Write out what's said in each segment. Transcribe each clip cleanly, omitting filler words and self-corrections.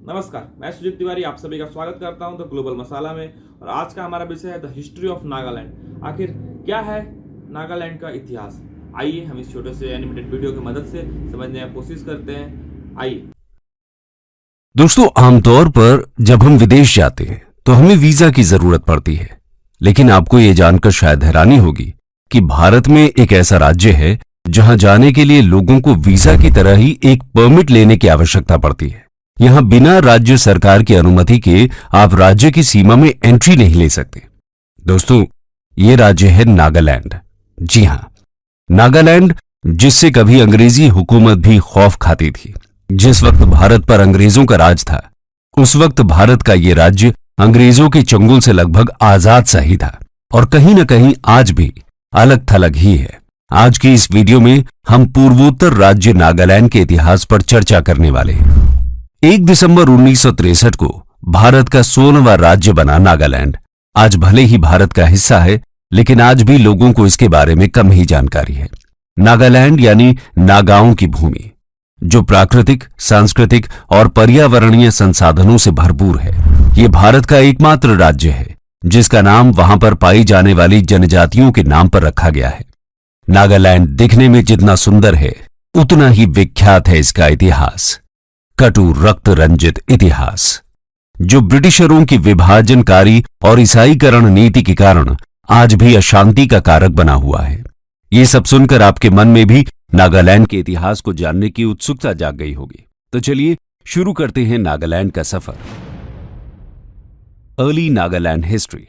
नमस्कार, मैं सुजीत तिवारी आप सभी का स्वागत करता हूं द ग्लोबल मसाला में। और आज का हमारा विषय है द हिस्ट्री ऑफ नागालैंड। आखिर क्या है नागालैंड का इतिहास? आइए हम इस छोटे से एनिमेटेड वीडियो की मदद से समझने की कोशिश करते हैं। आइए दोस्तों, आमतौर पर जब हम विदेश जाते हैं तो हमें वीजा की जरूरत पड़ती है, लेकिन आपको यह जानकर शायद हैरानी होगी कि भारत में एक ऐसा राज्य है जहां जाने के लिए लोगों को वीजा की तरह ही एक परमिट लेने की आवश्यकता पड़ती है। यहां बिना राज्य सरकार की अनुमति के आप राज्य की सीमा में एंट्री नहीं ले सकते। दोस्तों, ये राज्य है नागालैंड। जी हां, नागालैंड, जिससे कभी अंग्रेजी हुकूमत भी खौफ खाती थी। जिस वक्त भारत पर अंग्रेजों का राज था, उस वक्त भारत का ये राज्य अंग्रेजों के चंगुल से लगभग आजाद सा ही था और कहीं न कहीं आज भी अलग थलग ही है। आज की इस वीडियो में हम पूर्वोत्तर राज्य नागालैंड के इतिहास पर चर्चा करने वाले हैं। 1 दिसंबर 1963 को भारत का 16वां राज्य बना नागालैंड। आज भले ही भारत का हिस्सा है, लेकिन आज भी लोगों को इसके बारे में कम ही जानकारी है। नागालैंड यानी नागाओं की भूमि, जो प्राकृतिक, सांस्कृतिक और पर्यावरणीय संसाधनों से भरपूर है। यह भारत का एकमात्र राज्य है जिसका नाम वहां पर पाई जाने वाली जनजातियों के नाम पर रखा गया है। नागालैंड दिखने में जितना सुंदर है, उतना ही विख्यात है इसका इतिहास। कटु रक्त रंजित इतिहास, जो ब्रिटिशरों की विभाजनकारी और ईसाईकरण नीति के कारण आज भी अशांति का कारक बना हुआ है। ये सब सुनकर आपके मन में भी नागालैंड के इतिहास को जानने की उत्सुकता जाग गई होगी। तो चलिए शुरू करते हैं नागालैंड का सफर। Early Nagaland history.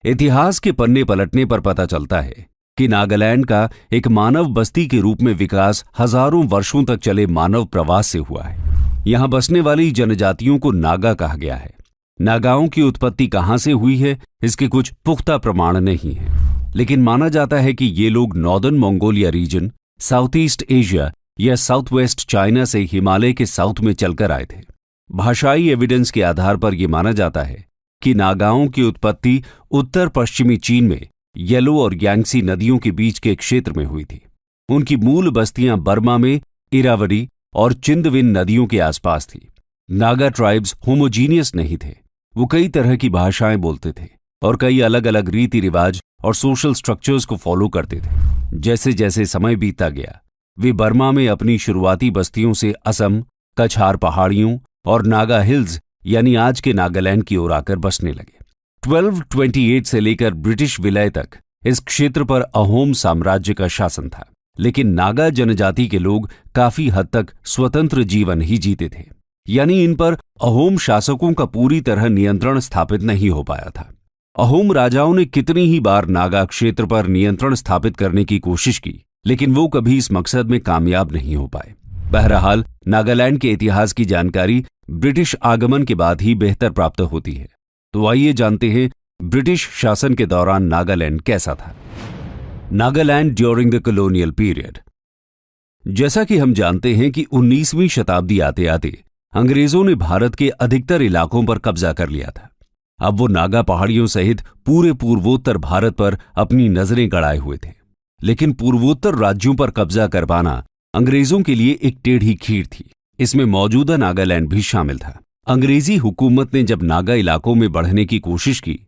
इतिहास के पन्ने पलटने पर पता चलता है कि नागालैंड का एक मानव बस्ती के रूप में विकास हजारों वर्षों तक चले मानव प्रवास से हुआ है। यहां बसने वाली जनजातियों को नागा कहा गया है। नागाओं की उत्पत्ति कहां से हुई है, इसके कुछ पुख्ता प्रमाण नहीं है, लेकिन माना जाता है कि ये लोग northern Mongolia region, south east Asia या साउथ वेस्ट चाइना से हिमालय के साउथ में चलकर आए थे। भाषाई एविडेंस के आधार पर यह माना जाता है कि नागाओं की उत्पत्ति उत्तर पश्चिमी चीन में येलो और यांगसी नदियों के बीच के क्षेत्र में हुई थी। उनकी मूल बस्तियां बर्मा में इरावदी और चिंदविन नदियों के आसपास थी। नागा ट्राइब्स होमोजीनियस नहीं थे। वो कई तरह की भाषाएं बोलते थे और कई अलग अलग रीति रिवाज और सोशल स्ट्रक्चर्स को फॉलो करते थे। जैसे जैसे समय बीतता गया, वे बर्मा में अपनी शुरुआती बस्तियों से असम, कछार पहाड़ियों और नागा हिल्स यानी आज के नागालैंड की ओर आकर बसने लगे। 1228 से लेकर ब्रिटिश विलय तक इस क्षेत्र पर अहोम साम्राज्य का शासन था, लेकिन नागा जनजाति के लोग काफी हद तक स्वतंत्र जीवन ही जीते थे, यानी इन पर अहोम शासकों का पूरी तरह नियंत्रण स्थापित नहीं हो पाया था। अहोम राजाओं ने कितनी ही बार नागा क्षेत्र पर नियंत्रण स्थापित करने की कोशिश की, लेकिन वो कभी इस मकसद में कामयाब नहीं हो पाए। बहरहाल, नागालैंड के इतिहास की जानकारी ब्रिटिश आगमन के बाद ही बेहतर प्राप्त होती है। तो आइए जानते हैं ब्रिटिश शासन के दौरान नागालैंड कैसा था। Nagaland during the colonial period. जैसा कि हम जानते हैं कि 19वीं शताब्दी आते आते अंग्रेजों ने भारत के अधिकतर इलाकों पर कब्जा कर लिया था। अब वो नागा पहाड़ियों सहित पूरे पूर्वोत्तर भारत पर अपनी नजरें गड़ाए हुए थे, लेकिन पूर्वोत्तर राज्यों पर कब्जा कर पाना अंग्रेजों के लिए एक टेढ़ी खीर थी। इसमें मौजूदा नागालैंड भी शामिल था। अंग्रेजी हुकूमत ने जब नागा इलाकों में बढ़ने की कोशिश की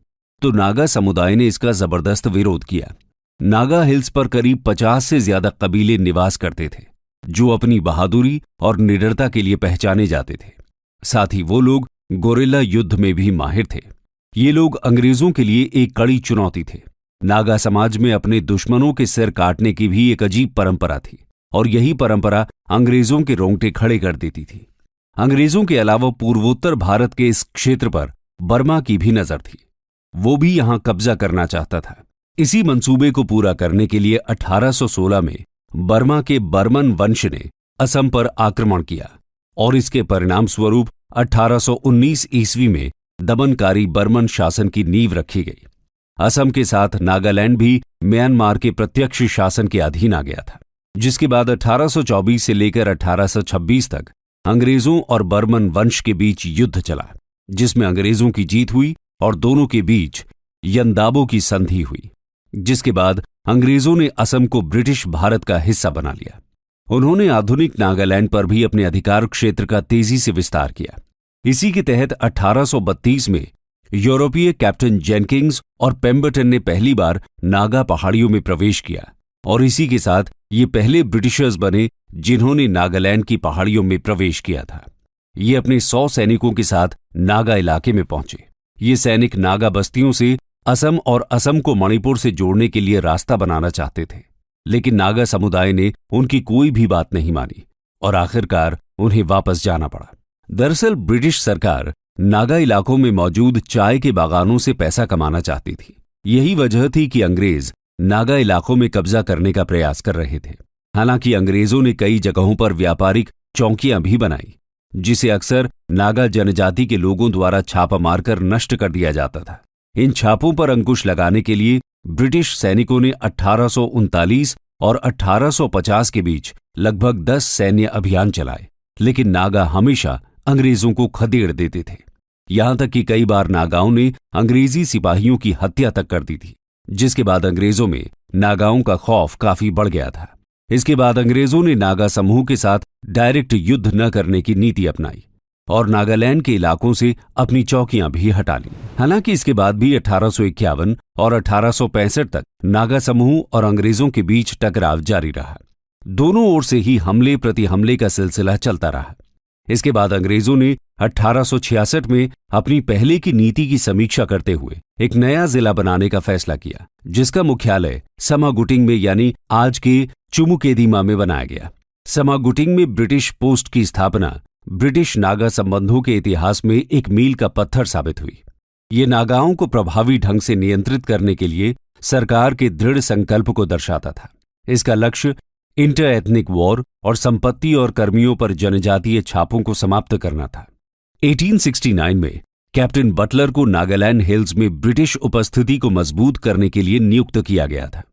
तो नागा समुदाय ने इसका जबरदस्त विरोध किया। नागा हिल्स पर करीब 50 से ज्यादा कबीले निवास करते थे, जो अपनी बहादुरी और निडरता के लिए पहचाने जाते थे। साथ ही वो लोग गोरिल्ला युद्ध में भी माहिर थे। ये लोग अंग्रेजों के लिए एक कड़ी चुनौती थे। नागा समाज में अपने दुश्मनों के सिर काटने की भी एक अजीब परंपरा थी और यही परंपरा अंग्रेजों के रोंगटे खड़े कर देती थी। अंग्रेजों के अलावा पूर्वोत्तर भारत के इस क्षेत्र पर बर्मा की भी नजर थी। वो भी यहां कब्जा करना चाहता था। इसी मंसूबे को पूरा करने के लिए 1816 में बर्मा के बर्मन वंश ने असम पर आक्रमण किया और इसके परिणाम स्वरूप 1819 ईस्वी में दमनकारी बर्मन शासन की नींव रखी गई। असम के साथ नागालैंड भी म्यांमार के प्रत्यक्ष शासन के अधीन आ गया था, जिसके बाद 1824 से लेकर 1826 तक अंग्रेजों और बर्मन वंश के बीच युद्ध चला, जिसमें अंग्रेजों की जीत हुई और दोनों के बीच यंदाबो की संधि हुई, जिसके बाद अंग्रेजों ने असम को ब्रिटिश भारत का हिस्सा बना लिया। उन्होंने आधुनिक नागालैंड पर भी अपने अधिकार क्षेत्र का तेजी से विस्तार किया। इसी के तहत 1832 में यूरोपीय कैप्टन जेनकिंस और पेम्बरटन ने पहली बार नागा पहाड़ियों में प्रवेश किया और इसी के साथ ये पहले ब्रिटिशर्स बने जिन्होंने नागालैंड की पहाड़ियों में प्रवेश किया था। ये अपने 100 सैनिकों के साथ नागा इलाके में पहुंचे। ये सैनिक नागा बस्तियों से असम और असम को मणिपुर से जोड़ने के लिए रास्ता बनाना चाहते थे, लेकिन नागा समुदाय ने उनकी कोई भी बात नहीं मानी और आखिरकार उन्हें वापस जाना पड़ा। दरअसल ब्रिटिश सरकार नागा इलाकों में मौजूद चाय के बागानों से पैसा कमाना चाहती थी। यही वजह थी कि अंग्रेज नागा इलाकों में कब्जा करने का प्रयास कर रहे थे। हालांकि अंग्रेजों ने कई जगहों पर व्यापारिक चौकियां भी बनाई, जिसे अक्सर नागा जनजाति के लोगों द्वारा छापा मारकर नष्ट कर दिया जाता था। इन छापों पर अंकुश लगाने के लिए ब्रिटिश सैनिकों ने 1839 और 1850 के बीच लगभग 10 सैन्य अभियान चलाए, लेकिन नागा हमेशा अंग्रेजों को खदेड़ देते थे। यहां तक कि कई बार नागाओं ने अंग्रेजी सिपाहियों की हत्या तक कर दी थी, जिसके बाद अंग्रेजों में नागाओं का खौफ काफी बढ़ गया था। इसके बाद अंग्रेजों ने नागा समूह के साथ डायरेक्ट युद्ध न करने की नीति अपनाई और नागालैंड के इलाकों से अपनी चौकियां भी हटा ली। हालांकि इसके बाद भी 1851 और 1865 तक नागा समूह और अंग्रेजों के बीच टकराव जारी रहा। दोनों ओर से ही हमले प्रति हमले का सिलसिला चलता रहा। इसके बाद अंग्रेजों ने 1866 में अपनी पहले की नीति की समीक्षा करते हुए एक नया जिला बनाने का फैसला किया, जिसका मुख्यालय समागुटिंग में यानी आज के चुमुकेदीमा में बनाया गया। समागुटिंग में ब्रिटिश पोस्ट की स्थापना ब्रिटिश नागा संबंधों के इतिहास में एक मील का पत्थर साबित हुई। ये नागाओं को प्रभावी ढंग से नियंत्रित करने के लिए सरकार के दृढ़ संकल्प को दर्शाता था। इसका लक्ष्य इंटर एथनिक वॉर और संपत्ति और कर्मियों पर जनजातीय छापों को समाप्त करना था। 1869 में कैप्टन बटलर को नागालैंड हिल्स में ब्रिटिश उपस्थिति को मजबूत करने के लिए नियुक्त किया गया था।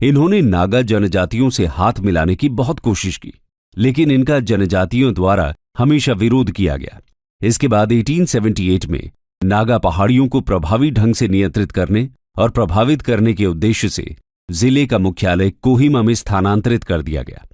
इन्होंने नागा जनजातियों से हाथ मिलाने की बहुत कोशिश की, लेकिन इनका जनजातियों द्वारा हमेशा विरोध किया गया। इसके बाद 1878 में नागा पहाड़ियों को प्रभावी ढंग से नियंत्रित करने और प्रभावित करने के उद्देश्य से जिले का मुख्यालय कोहिमा में स्थानांतरित कर दिया गया।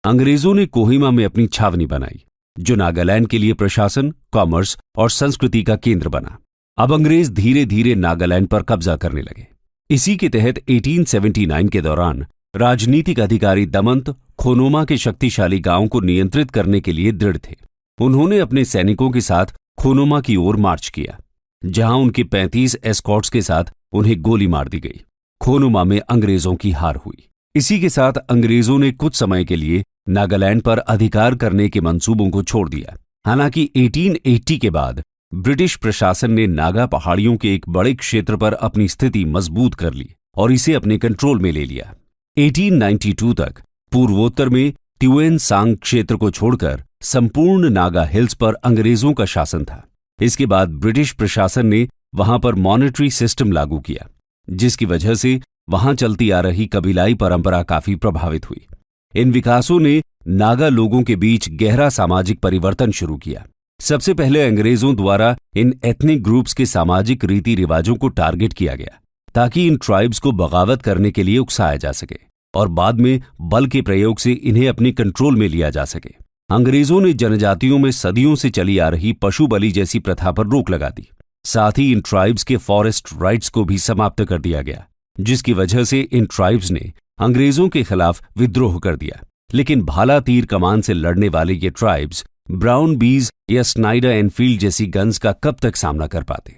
अंग्रेजों ने कोहिमा में अपनी छावनी बनाई, जो नागालैंड के लिए प्रशासन, कॉमर्स और संस्कृति का केंद्र बना। अब अंग्रेज धीरे धीरे नागालैंड पर कब्जा करने लगे। इसी के तहत 1879 के दौरान राजनीतिक अधिकारी दमंत खोनोमा के शक्तिशाली गांवों को नियंत्रित करने के लिए दृढ़ थे। उन्होंने अपने सैनिकों के साथ खोनोमा की ओर मार्च किया, जहां उनके 35 एस्कॉर्ट्स के साथ उन्हें गोली मार दी गई। खोनोमा में अंग्रेजों की हार हुई। इसी के साथ अंग्रेजों ने कुछ समय के लिए नागालैंड पर अधिकार करने के मंसूबों को छोड़ दिया। हालांकि 1880 के बाद ब्रिटिश प्रशासन ने नागा पहाड़ियों के एक बड़े क्षेत्र पर अपनी स्थिति मजबूत कर ली और इसे अपने कंट्रोल में ले लिया। 1892 तक पूर्वोत्तर में त्युएन सांग क्षेत्र को छोड़कर संपूर्ण नागा हिल्स पर अंग्रेजों का शासन था। इसके बाद ब्रिटिश प्रशासन ने वहां पर मॉनेटरी सिस्टम लागू किया, जिसकी वजह से वहां चलती आ रही कबीलाई परंपरा काफी प्रभावित हुई। इन विकासों ने नागा लोगों के बीच गहरा सामाजिक परिवर्तन शुरू किया। सबसे पहले अंग्रेजों द्वारा इन एथनिक ग्रुप्स के सामाजिक रीति रिवाजों को टारगेट किया गया, ताकि इन ट्राइब्स को बगावत करने के लिए उकसाया जा सके और बाद में बल के प्रयोग से इन्हें अपने कंट्रोल में लिया जा सके। अंग्रेजों ने जनजातियों में सदियों से चली आ रही पशु बलि जैसी प्रथा पर रोक लगा दी। साथ ही इन ट्राइब्स के फॉरेस्ट राइट्स को भी समाप्त कर दिया गया, जिसकी वजह से इन ट्राइब्स ने अंग्रेजों के खिलाफ विद्रोह कर दिया। लेकिन भाला तीर कमान से लड़ने वाले ये ट्राइब्स ब्राउन बीज या स्नाइडर एनफील्ड जैसी गन्स का कब तक सामना कर पाते।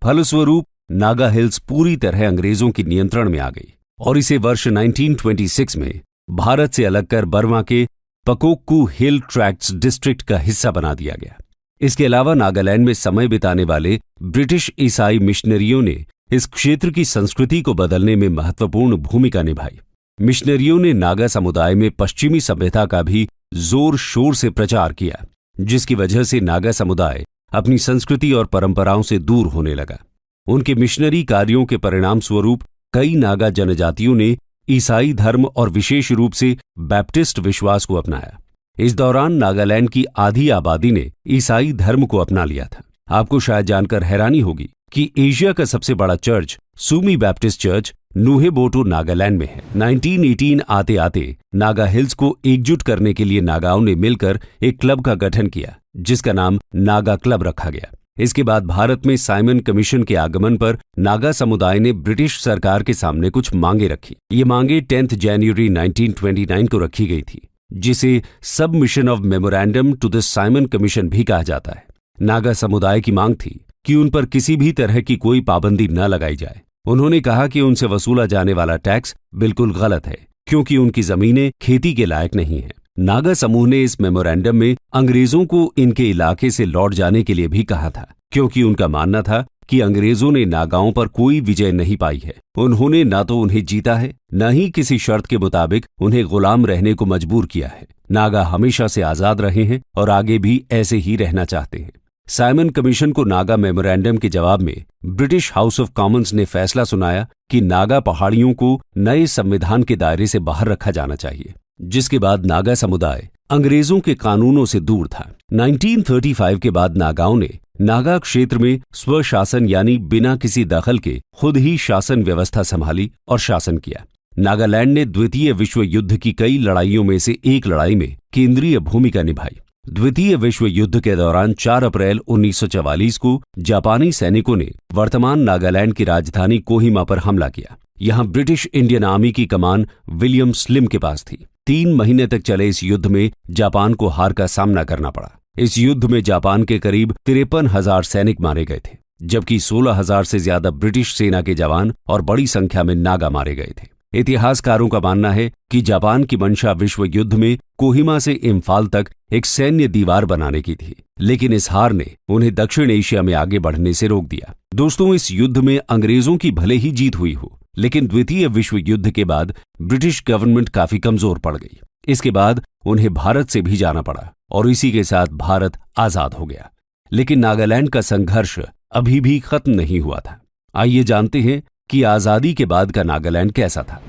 फलस्वरूप नागा हिल्स पूरी तरह अंग्रेजों के नियंत्रण में आ गई और इसे वर्ष 1926 में भारत से अलग कर बर्मा के पकोक्कू हिल ट्रैक्ट्स डिस्ट्रिक्ट का हिस्सा बना दिया गया। इसके अलावा नागालैंड में समय बिताने वाले ब्रिटिश ईसाई मिशनरियों ने इस क्षेत्र की संस्कृति को बदलने में महत्वपूर्ण भूमिका निभाई। मिशनरियों ने नागा समुदाय में पश्चिमी सभ्यता का भी जोर शोर से प्रचार किया, जिसकी वजह से नागा समुदाय अपनी संस्कृति और परंपराओं से दूर होने लगा। उनके मिशनरी कार्यों के परिणाम स्वरूप कई नागा जनजातियों ने ईसाई धर्म और विशेष रूप से बैप्टिस्ट विश्वास को अपनाया। इस दौरान नागालैंड की आधी आबादी ने ईसाई धर्म को अपना लिया था। आपको शायद जानकर हैरानी होगी कि एशिया का सबसे बड़ा चर्च सूमी बैप्टिस्ट चर्च नुहेबोटो नागालैंड में है। 1918 आते आते नागा हिल्स को एकजुट करने के लिए नागाओं ने मिलकर एक क्लब का गठन किया, जिसका नाम नागा क्लब रखा गया। इसके बाद भारत में साइमन कमीशन के आगमन पर नागा समुदाय ने ब्रिटिश सरकार के सामने कुछ मांगे रखी। ये मांगे 10 जनवरी 1929 को रखी गई थी, जिसे submission of memorandum to the Simon commission भी कहा जाता है। नागा समुदाय की मांग थी कि उन पर किसी भी तरह की कोई पाबंदी न लगाई जाए। उन्होंने कहा कि उनसे वसूला जाने वाला टैक्स बिल्कुल गलत है, क्योंकि उनकी जमीनें खेती के लायक नहीं है। नागा समूह ने इस मेमोरेंडम में अंग्रेजों को इनके इलाके से लौट जाने के लिए भी कहा था, क्योंकि उनका मानना था कि अंग्रेजों ने नागाओं पर कोई विजय नहीं पाई है। उन्होंने न तो उन्हें जीता है, न ही किसी शर्त के मुताबिक उन्हें गुलाम रहने को मजबूर किया है। नागा हमेशा से आजाद रहे हैं और आगे भी ऐसे ही रहना चाहते हैं। साइमन कमीशन को नागा मेमोरेंडम के जवाब में ब्रिटिश हाउस ऑफ कॉमन्स ने फैसला सुनाया कि नागा पहाड़ियों को नए संविधान के दायरे से बाहर रखा जाना चाहिए, जिसके बाद नागा समुदाय अंग्रेजों के कानूनों से दूर था। 1935 के बाद नागाओं ने नागा क्षेत्र में स्वशासन यानी बिना किसी दखल के खुद ही शासन व्यवस्था संभाली और शासन किया। नागालैंड ने द्वितीय विश्व युद्ध की कई लड़ाइयों में से एक लड़ाई में केंद्रीय भूमिका निभाई। द्वितीय विश्व युद्ध के दौरान 4 अप्रैल 1944 को जापानी सैनिकों ने वर्तमान नागालैंड की राजधानी कोहिमा पर हमला किया। यहां ब्रिटिश इंडियन आर्मी की कमान विलियम स्लिम के पास थी। 3 महीने तक चले इस युद्ध में जापान को हार का सामना करना पड़ा। इस युद्ध में जापान के करीब 53,000 सैनिक मारे गए थे, जबकि 16,000 से ज्यादा ब्रिटिश सेना के जवान और बड़ी संख्या में नागा मारे गए थे। इतिहासकारों का मानना है कि जापान की मंशा विश्व युद्ध में कोहिमा से इम्फाल तक एक सैन्य दीवार बनाने की थी, लेकिन इस हार ने उन्हें दक्षिण एशिया में आगे बढ़ने से रोक दिया। दोस्तों, इस युद्ध में अंग्रेजों की भले ही जीत हुई हो, लेकिन द्वितीय विश्व युद्ध के बाद ब्रिटिश गवर्नमेंट काफी कमजोर पड़ गई। इसके बाद उन्हें भारत से भी जाना पड़ा और इसी के साथ भारत आजाद हो गया। लेकिन नागालैंड का संघर्ष अभी भी खत्म नहीं हुआ था। आइए जानते हैं कि आजादी के बाद का नागालैंड कैसा था।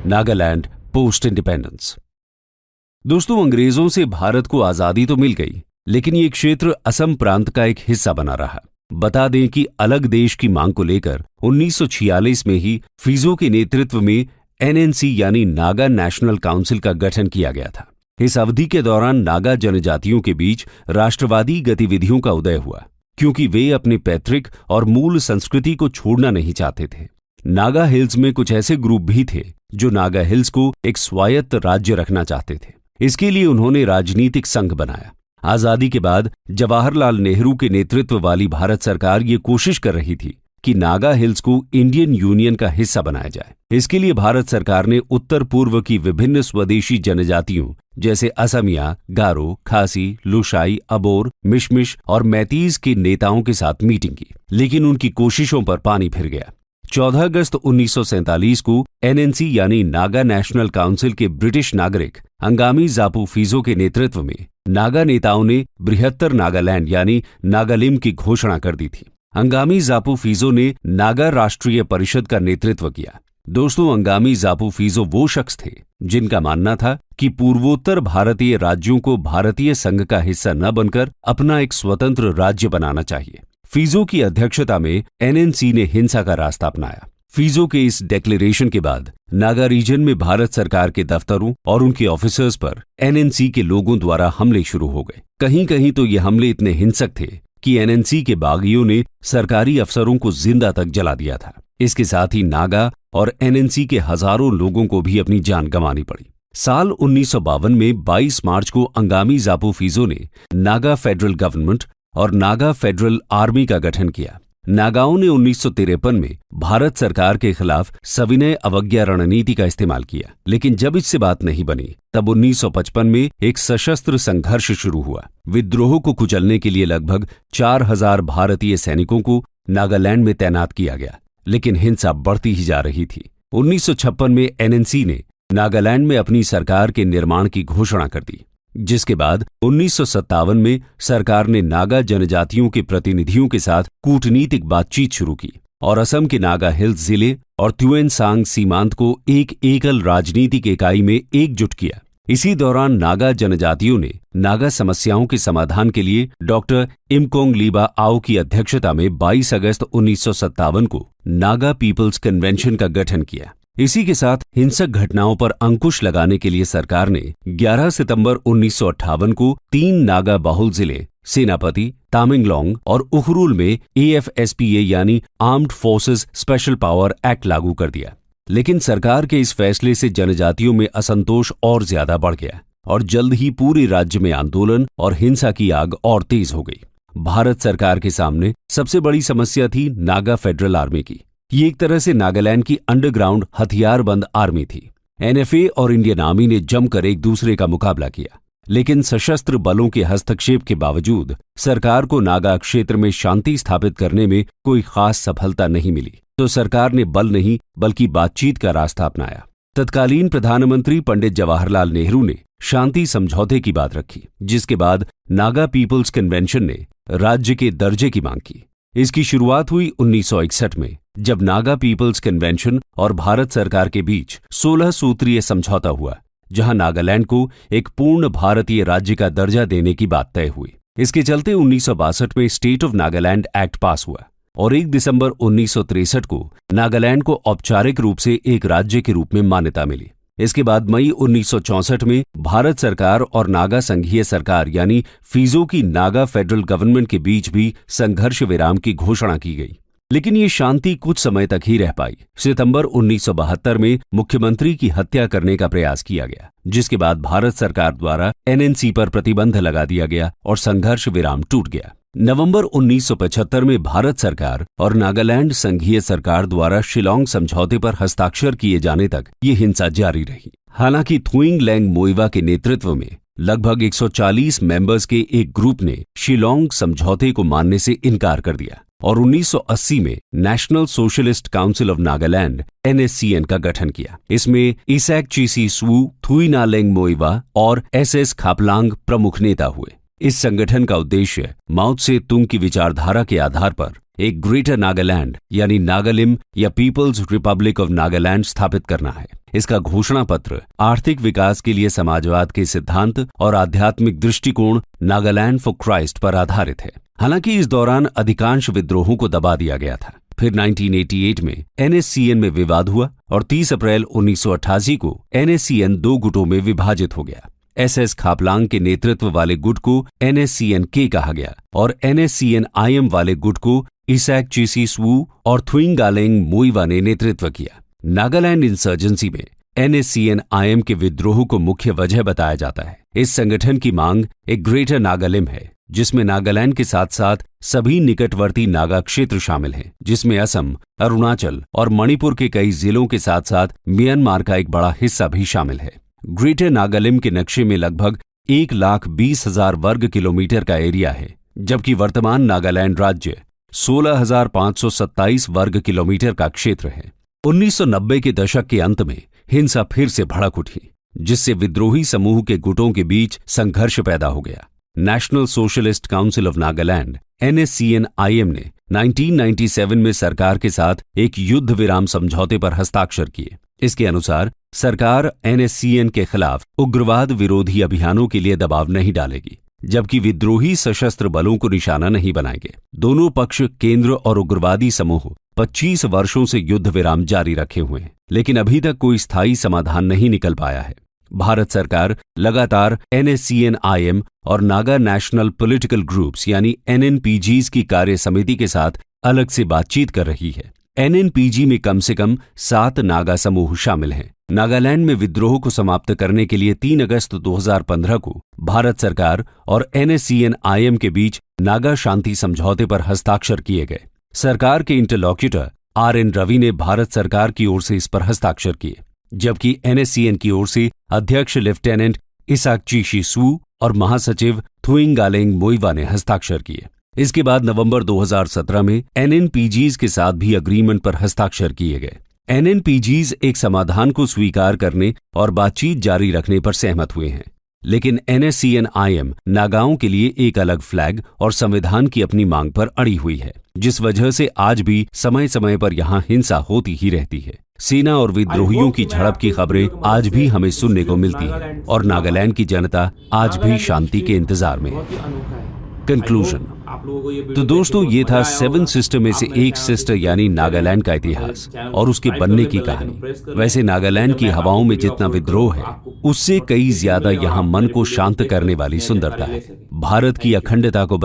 Nagaland post independence. दोस्तों, अंग्रेजों से भारत को आजादी तो मिल गई, लेकिन ये क्षेत्र असम प्रांत का एक हिस्सा बना रहा। बता दें कि अलग देश की मांग को लेकर 1946 में ही फिजो के नेतृत्व में एनएनसी यानी नागा नेशनल काउंसिल का गठन किया गया था। इस अवधि के दौरान नागा जनजातियों के बीच राष्ट्रवादी गतिविधियों का उदय हुआ, क्योंकि वे अपने पैतृक और मूल संस्कृति को छोड़ना नहीं चाहते थे। नागा हिल्स में कुछ ऐसे ग्रुप भी थे जो नागा हिल्स को एक स्वायत्त राज्य रखना चाहते थे। इसके लिए उन्होंने राजनीतिक संघ बनाया। आजादी के बाद जवाहरलाल नेहरू के नेतृत्व वाली भारत सरकार ये कोशिश कर रही थी कि नागा हिल्स को इंडियन यूनियन का हिस्सा बनाया जाए। इसके लिए भारत सरकार ने उत्तर पूर्व की विभिन्न स्वदेशी जनजातियों जैसे असमिया, गारो, खासी, लुशाई, अबोर, मिशमिश और मैतीज के नेताओं के साथ मीटिंग की, लेकिन उनकी कोशिशों पर पानी फिर गया। 14 अगस्त 1947 को एनएनसी यानी नागा नेशनल काउंसिल के ब्रिटिश नागरिक अंगामी जापू फिजो के नेतृत्व में नागा नेताओं ने बृहत्तर नागालैंड यानी नागालिम की घोषणा कर दी थी। अंगामी जापू फिजो ने नागा राष्ट्रीय परिषद का नेतृत्व किया। दोस्तों, अंगामी जापू फिजो वो शख्स थे जिनका मानना था कि पूर्वोत्तर भारतीय राज्यों को भारतीय संघ का हिस्सा न बनकर अपना एक स्वतंत्र राज्य बनाना चाहिए। फिजो की अध्यक्षता में एनएनसी ने हिंसा का रास्ता अपनाया। फिजो के इस डिक्लेरेशन के बाद नागा रीजन में भारत सरकार के दफ्तरों और उनके ऑफिसर्स पर एनएनसी के लोगों द्वारा हमले शुरू हो गए। कहीं कहीं तो ये हमले इतने हिंसक थे कि एनएनसी के बागियों ने सरकारी अफसरों को जिंदा तक जला दिया था। इसके साथ ही नागा और एनएनसी के हजारों लोगों को भी अपनी जान गंवानी पड़ी। साल 1952 में 22 मार्च को अंगामी जापू फिजो ने नागा फेडरल गवर्नमेंट और नागा फेडरल आर्मी का गठन किया। नागाओं ने 1953 में भारत सरकार के खिलाफ सविनय अवज्ञा रणनीति का इस्तेमाल किया, लेकिन जब इससे बात नहीं बनी तब 1955 में एक सशस्त्र संघर्ष शुरू हुआ। विद्रोह को कुचलने के लिए लगभग 4000 भारतीय सैनिकों को नागालैंड में तैनात किया गया, लेकिन हिंसा बढ़ती ही जा रही थी। 1956 में एनएनसी ने नागालैंड में अपनी सरकार के निर्माण की घोषणा कर दी, जिसके बाद 1957 में सरकार ने नागा जनजातियों के प्रतिनिधियों के साथ कूटनीतिक बातचीत शुरू की और असम के नागा हिल्स जिले और त्युएनसांग सीमांत को एक एकल राजनीतिक इकाई में एकजुट किया। इसी दौरान नागा जनजातियों ने नागा समस्याओं के समाधान के लिए डॉक्टर इमकोंग लीबा आओ की अध्यक्षता में 22 अगस्त 1957 को नागा पीपल्स कन्वेंशन का गठन किया। इसी के साथ हिंसक घटनाओं पर अंकुश लगाने के लिए सरकार ने 11 सितंबर 1958 को 3 नागा बहुल जिले सेनापति तामेंगलोंग और उखरुल में AFSPA यानी armed forces special power act लागू कर दिया। लेकिन सरकार के इस फैसले से जनजातियों में असंतोष और ज्यादा बढ़ गया और जल्द ही पूरे राज्य में आंदोलन और हिंसा की आग और तेज हो गई। भारत सरकार के सामने सबसे बड़ी समस्या थी नागा फेडरल आर्मी की। ये एक तरह से नागालैंड की अंडरग्राउंड हथियारबंद आर्मी थी। NFA और इंडियन आर्मी ने जमकर एक दूसरे का मुकाबला किया, लेकिन सशस्त्र बलों के हस्तक्षेप के बावजूद सरकार को नागा क्षेत्र में शांति स्थापित करने में कोई खास सफलता नहीं मिली। तो सरकार ने बल नहीं बल्कि बातचीत का रास्ता अपनाया। तत्कालीन प्रधानमंत्री पंडित जवाहरलाल नेहरू ने शांति समझौते की बात रखी, जिसके बाद नागा पीपल्स कन्वेंशन ने राज्य के दर्जे की मांग की। इसकी शुरुआत हुई 1961 में, जब नागा पीपल्स कन्वेंशन और भारत सरकार के बीच 16 सूत्रीय समझौता हुआ, जहां नागालैंड को एक पूर्ण भारतीय राज्य का दर्जा देने की बात तय हुई। इसके चलते 1962 में स्टेट ऑफ नागालैंड एक्ट पास हुआ और 1 दिसंबर 1963 को नागालैंड को औपचारिक रूप से एक राज्य के रूप में मान्यता मिली। इसके बाद मई 1964 में भारत सरकार और नागा संघीय सरकार यानी फीजो की नागा फेडरल गवर्नमेंट के बीच भी संघर्ष विराम की घोषणा की गई। लेकिन ये शांति कुछ समय तक ही रह पाई। सितंबर 1972 में मुख्यमंत्री की हत्या करने का प्रयास किया गया, जिसके बाद भारत सरकार द्वारा NNC पर प्रतिबंध लगा दिया गया और संघर्ष विराम टूट गया। नवंबर 1975 में भारत सरकार और नागालैंड संघीय सरकार द्वारा शिलोंग समझौते पर हस्ताक्षर किए जाने तक ये हिंसा जारी रही। हालांकि थुइंगलैंग मोइवा के नेतृत्व में लगभग 140 मेंबर्स के एक ग्रुप ने शिलोंग समझौते को मानने से इनकार कर दिया और 1980 में national socialist council of Nagaland NSCN का गठन किया। इसमें इसैक चीसी स्वू, थुइनालेंग मोइवा और SS खापलांग प्रमुख नेता हुए। इस संगठन का उद्देश्य माओ त्से तुंग की विचारधारा के आधार पर एक ग्रेटर नागालैंड यानी नागालिम या पीपल्स रिपब्लिक ऑफ नागालैंड स्थापित करना है। इसका घोषणा पत्र आर्थिक विकास के लिए समाजवाद के सिद्धांत और आध्यात्मिक दृष्टिकोण नागालैंड फॉर क्राइस्ट पर आधारित है। हालांकि इस दौरान अधिकांश विद्रोहों को दबा दिया गया था। फिर 1988 में NSCN में विवाद हुआ और 30 अप्रैल 1988 को NSCN 2 गुटों में विभाजित हो गया। SS खापलांग के नेतृत्व वाले गुट को NSCN-K कहा गया और NSCN-IM वाले गुट को इसैक चीसी स्वू और थुइंगालेंग मोइवा ने नेतृत्व किया। नागालैंड इंसर्जेंसी में NSCN-IM के विद्रोह को मुख्य वजह बताया जाता है। इस संगठन की मांग एक ग्रेटर नागालिम है, जिसमें नागालैंड के साथ साथ सभी निकटवर्ती नागा क्षेत्र शामिल हैं, जिसमें असम, अरुणाचल और मणिपुर के कई जिलों के साथ साथ म्यांमार का एक बड़ा हिस्सा भी शामिल है। ग्रेटर नागालिम के नक्शे में लगभग 1,20,000 वर्ग किलोमीटर का एरिया है, जबकि वर्तमान नागालैंड राज्य 16,527 वर्ग किलोमीटर का क्षेत्र है। 1990 के दशक के अंत में हिंसा फिर से भड़क उठी, जिससे विद्रोही समूह के गुटों के बीच संघर्ष पैदा हो गया। National socialist council of Nagaland NSCN-IM ने 1997 में सरकार के साथ एक युद्ध विराम समझौते पर हस्ताक्षर किए। इसके अनुसार सरकार NSCN के खिलाफ उग्रवाद विरोधी अभियानों के लिए दबाव नहीं डालेगी, जबकि विद्रोही सशस्त्र बलों को निशाना नहीं बनाएंगे। दोनों पक्ष केंद्र और उग्रवादी समूह 25 वर्षों से युद्ध विराम जारी रखे हुए हैं, लेकिन अभी तक कोई स्थायी समाधान नहीं निकल पाया है। भारत सरकार लगातार NSCN-IM और नागा नेशनल पॉलिटिकल ग्रुप्स यानी NNPGs की कार्य समिति के साथ अलग से बातचीत कर रही है। NNPG में कम से कम 7 नागा समूह शामिल हैं। नागालैंड में विद्रोह को समाप्त करने के लिए 3 अगस्त 2015 को भारत सरकार और NSCN-IM के बीच नागा शांति समझौते पर हस्ताक्षर किए गए। सरकार के इंटरलॉक्यूटर RN रवि ने भारत सरकार की ओर से इस पर हस्ताक्षर किए, जबकि NSCN की ओर से अध्यक्ष लेफ्टिनेंट इसाक चीशी स्वू और महासचिव थुइंगालेंग मोइवा ने हस्ताक्षर किए। इसके बाद नवंबर 2017 में NNPGs के साथ भी अग्रीमेंट पर हस्ताक्षर किए गए। NNPGs एक समाधान को स्वीकार करने और बातचीत जारी रखने पर सहमत हुए हैं, लेकिन NSCN-IM नागाओं के लिए एक अलग फ्लैग और संविधान की अपनी मांग पर अड़ी हुई है, जिस वजह से आज भी समय समय पर यहां हिंसा होती ही रहती है। सेना और विद्रोहियों की झड़प की खबरें आज भी हमें सुनने को मिलती है और नागालैंड की जनता आज भी शांति के इंतजार में है। कंक्लूजन। आप लोगों को ये तो वीडियो दोस्तों, देख के ये बहुत था मजा आया 7 होगा। सिस्टर में से आप मेरे एक चैनल सिस्टर को यानी सब्सक्राइब नागालैंड का करें, इतिहास मेरे चैनल को और उसके सब्सक्राइब बनने कर की लें, बेल आइकन कहानी। प्रेस कर लें। वैसे नागालैंड जब की मैं हवाओं आपको में वीडियो जितना अपलोड विद्रोह करूंगा, है, आपको उससे कई नोटिफिकेशन ज्यादा मिलेगा और यहाँ आप मन मेरे को वीडियो को शांत देखकर करने वाली नई सुंदरता जानकारी ले है। सकें। भारत की थैंक यू। अखंडता को